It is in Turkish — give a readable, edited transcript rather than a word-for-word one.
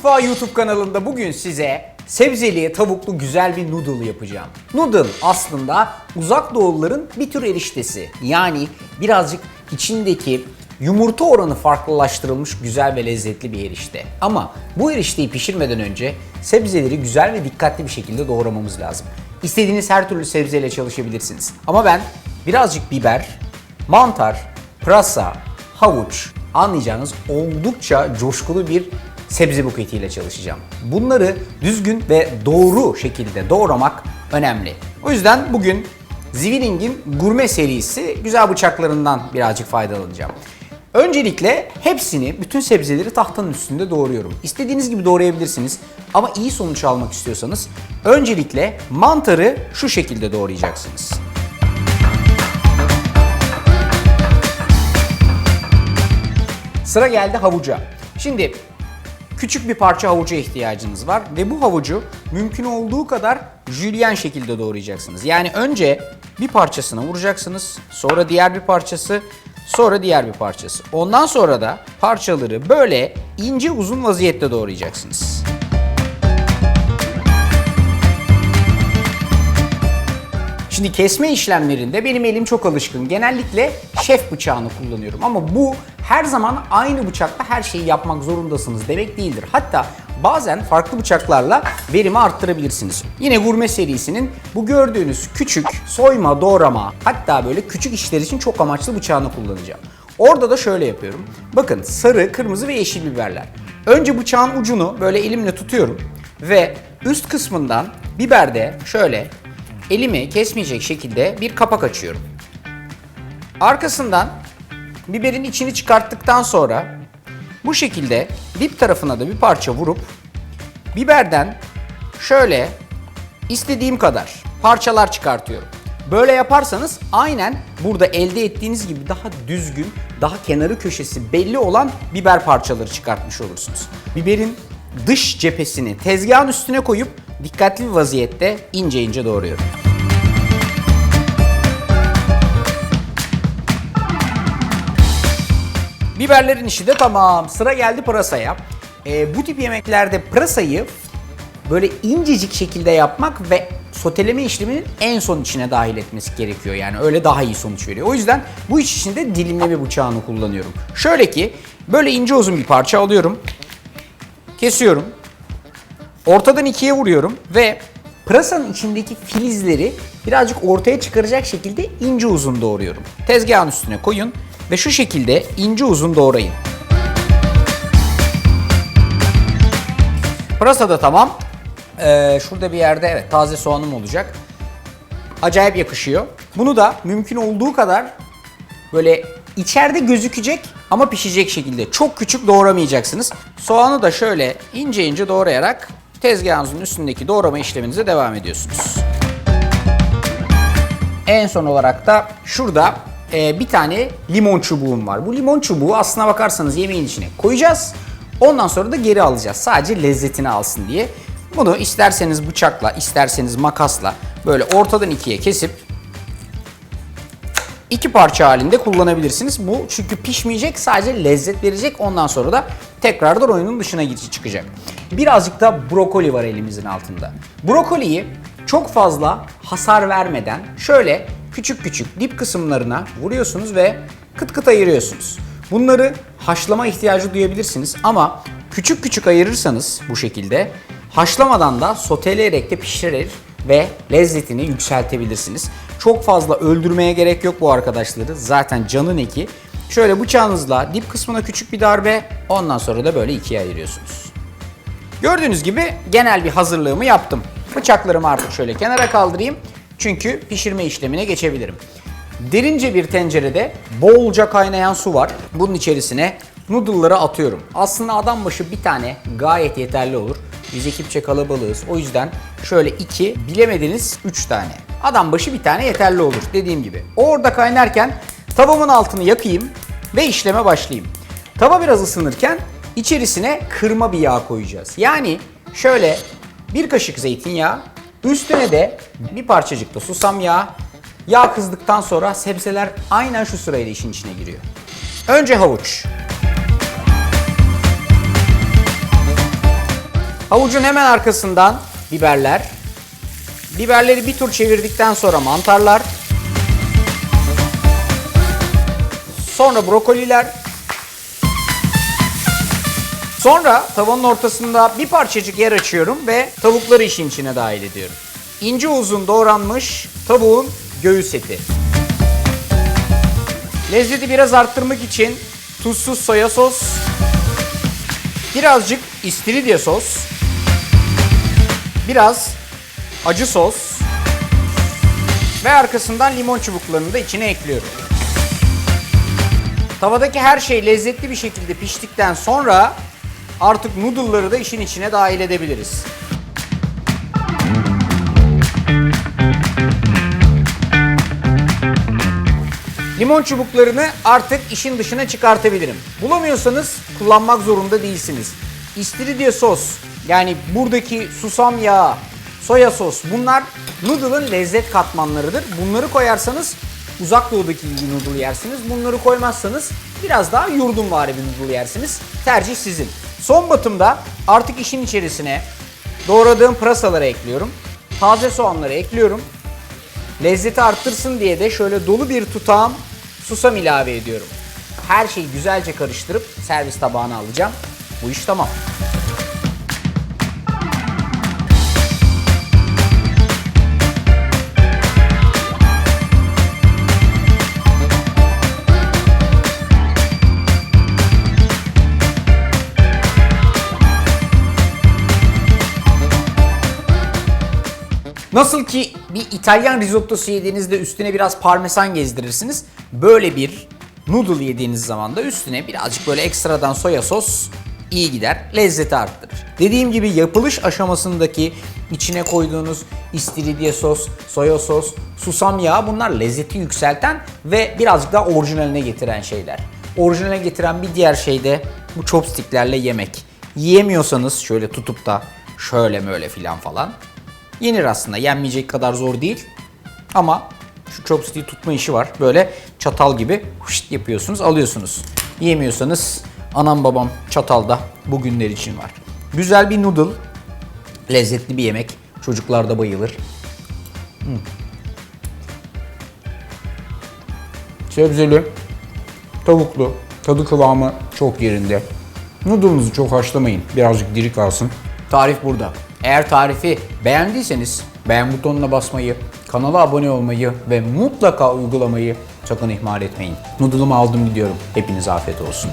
Mutfağı YouTube kanalında bugün size sebzeli, tavuklu güzel bir noodle yapacağım. Noodle aslında uzak doğuluların bir tür eriştesi. Yani birazcık içindeki yumurta oranı farklılaştırılmış güzel ve lezzetli bir erişte. Ama bu erişteyi pişirmeden önce sebzeleri güzel ve dikkatli bir şekilde doğramamız lazım. İstediğiniz her türlü sebzeyle çalışabilirsiniz. Ama ben birazcık biber, mantar, pırasa, havuç, anlayacağınız oldukça coşkulu bir sebze buketiyle çalışacağım. Bunları düzgün ve doğru şekilde doğramak önemli. O yüzden bugün Zwilling'in gurme serisi güzel bıçaklarından birazcık faydalanacağım. Öncelikle hepsini, bütün sebzeleri tahtanın üstünde doğruyorum. İstediğiniz gibi doğrayabilirsiniz ama iyi sonuç almak istiyorsanız öncelikle mantarı şu şekilde doğrayacaksınız. Sıra geldi havuca. Şimdi küçük bir parça havuca ihtiyacınız var ve bu havucu mümkün olduğu kadar jülyen şekilde doğrayacaksınız. Yani önce bir parçasına vuracaksınız, sonra diğer bir parçası, sonra diğer bir parçası. Ondan sonra da parçaları böyle ince uzun vaziyette doğrayacaksınız. Şimdi kesme işlemlerinde benim elim çok alışkın. Genellikle şef bıçağını kullanıyorum ama bu her zaman aynı bıçakla her şeyi yapmak zorundasınız demek değildir. Hatta bazen farklı bıçaklarla verimi arttırabilirsiniz. Yine gurme serisinin bu gördüğünüz küçük soyma, doğrama, hatta böyle küçük işler için çok amaçlı bıçağını kullanacağım. Orada da şöyle yapıyorum. Bakın sarı, kırmızı ve yeşil biberler. Önce bıçağın ucunu böyle elimle tutuyorum ve üst kısmından biberde şöyle elimi kesmeyecek şekilde bir kapak açıyorum. Arkasından biberin içini çıkarttıktan sonra bu şekilde dip tarafına da bir parça vurup biberden şöyle istediğim kadar parçalar çıkartıyorum. Böyle yaparsanız aynen burada elde ettiğiniz gibi daha düzgün, daha kenarı köşesi belli olan biber parçaları çıkartmış olursunuz. Biberin dış cephesini tezgahın üstüne koyup dikkatli bir vaziyette ince ince doğruyorum. Biberlerin işi de tamam. Sıra geldi pırasaya. Bu tip yemeklerde pırasayı böyle incecik şekilde yapmak ve soteleme işleminin en son içine dahil etmesi gerekiyor. Yani öyle daha iyi sonuç veriyor. O yüzden bu iş için de dilimleme bıçağını kullanıyorum. Şöyle ki böyle ince uzun bir parça alıyorum. Kesiyorum. Ortadan ikiye vuruyorum ve pırasanın içindeki filizleri birazcık ortaya çıkaracak şekilde ince uzun doğruyorum. Tezgahın üstüne koyun ve şu şekilde ince uzun doğrayın. Pırasa da tamam. Şurada bir yerde evet taze soğanım olacak. Acayip yakışıyor. Bunu da mümkün olduğu kadar böyle içeride gözükecek ama pişecek şekilde çok küçük doğramayacaksınız. Soğanı da şöyle ince ince doğrayarak tezgahınızın üstündeki doğrama işleminize devam ediyorsunuz. En son olarak da şurada bir tane limon çubuğum var. Bu limon çubuğu aslına bakarsanız yemeğin içine koyacağız. Ondan sonra da geri alacağız. Sadece lezzetini alsın diye. Bunu isterseniz bıçakla, isterseniz makasla böyle ortadan ikiye kesip iki parça halinde kullanabilirsiniz. Bu çünkü pişmeyecek, sadece lezzet verecek. Ondan sonra da tekrardan oyunun dışına çıkacak. Birazcık da brokoli var elimizin altında. Brokoliyi çok fazla hasar vermeden şöyle küçük küçük dip kısımlarına vuruyorsunuz ve kıt kıt ayırıyorsunuz. Bunları haşlama ihtiyacı duyabilirsiniz ama küçük küçük ayırırsanız bu şekilde haşlamadan da soteleyerek de pişirir ve lezzetini yükseltebilirsiniz. Çok fazla öldürmeye gerek yok bu arkadaşları. Zaten canın eki. Şöyle bıçağınızla dip kısmına küçük bir darbe, ondan sonra da böyle ikiye ayırıyorsunuz. Gördüğünüz gibi genel bir hazırlığımı yaptım. Bıçaklarımı artık şöyle kenara kaldırayım. Çünkü pişirme işlemine geçebilirim. Derince bir tencerede bolca kaynayan su var. Bunun içerisine noodle'ları atıyorum. Aslında adam başı bir tane gayet yeterli olur. Biz ekipçe kalabalığız. O yüzden şöyle 2, bilemediniz 3 tane. Adam başı bir tane yeterli olur dediğim gibi. O orada kaynarken tavamın altını yakayım ve işleme başlayayım. Tava biraz ısınırken içerisine kırma bir yağ koyacağız. Yani şöyle bir kaşık zeytinyağı, üstüne de bir parçacık da susam yağı. Yağ kızdıktan sonra sebzeler aynen şu sırayla işin içine giriyor. Önce havuç. Havucun hemen arkasından biberler. Biberleri bir tur çevirdikten sonra mantarlar. Sonra brokoliler. Sonra tavanın ortasında bir parçacık yer açıyorum ve tavukları işin içine dahil ediyorum. İnce uzun doğranmış tavuğun göğüs eti. Lezzeti biraz arttırmak için tuzsuz soya sos, birazcık istiridye sos, biraz acı sos ve arkasından limon çubuklarını da içine ekliyorum. Tavadaki her şey lezzetli bir şekilde piştikten sonra artık noodle'ları da işin içine dahil edebiliriz. Limon çubuklarını artık işin dışına çıkartabilirim. Bulamıyorsanız kullanmak zorunda değilsiniz. İstiridye sos, yani buradaki susam yağı, soya sos, bunlar noodle'ın lezzet katmanlarıdır. Bunları koyarsanız uzak doğudaki gibi noodle yersiniz. Bunları koymazsanız biraz daha yurdumvari bir noodle yersiniz. Tercih sizin. Son batımda artık işin içerisine doğradığım pırasaları ekliyorum. Taze soğanları ekliyorum. Lezzeti arttırsın diye de şöyle dolu bir tutağım susam ilave ediyorum. Her şeyi güzelce karıştırıp servis tabağına alacağım. Bu iş tamam. Nasıl ki bir İtalyan risottosu yediğinizde üstüne biraz parmesan gezdirirsiniz. Böyle bir noodle yediğiniz zaman da üstüne birazcık böyle ekstradan soya sos iyi gider, lezzeti arttırır. Dediğim gibi yapılış aşamasındaki içine koyduğunuz istiridye sos, soya sos, susam yağı, bunlar lezzeti yükselten ve birazcık daha orijinaline getiren şeyler. Orijinaline getiren bir diğer şey de bu chopsticklerle yemek. Yiyemiyorsanız şöyle tutup da şöyle böyle filan falan. Yenir aslında. Yenmeyecek kadar zor değil. Ama şu chopstick'i tutma işi var. Böyle çatal gibi hışt yapıyorsunuz, alıyorsunuz. Yiyemiyorsanız anam babam çatalda bugünler için var. Güzel bir noodle. Lezzetli bir yemek. Çocuklar da bayılır. Sebzeli, tavuklu, tadı kıvamı çok yerinde. Noodle'ınızı çok haşlamayın. Birazcık diri kalsın. Tarif burada. Eğer tarifi beğendiyseniz beğen butonuna basmayı, kanala abone olmayı ve mutlaka uygulamayı sakın ihmal etmeyin. Noodle'ımı aldım gidiyorum. Hepinize afiyet olsun.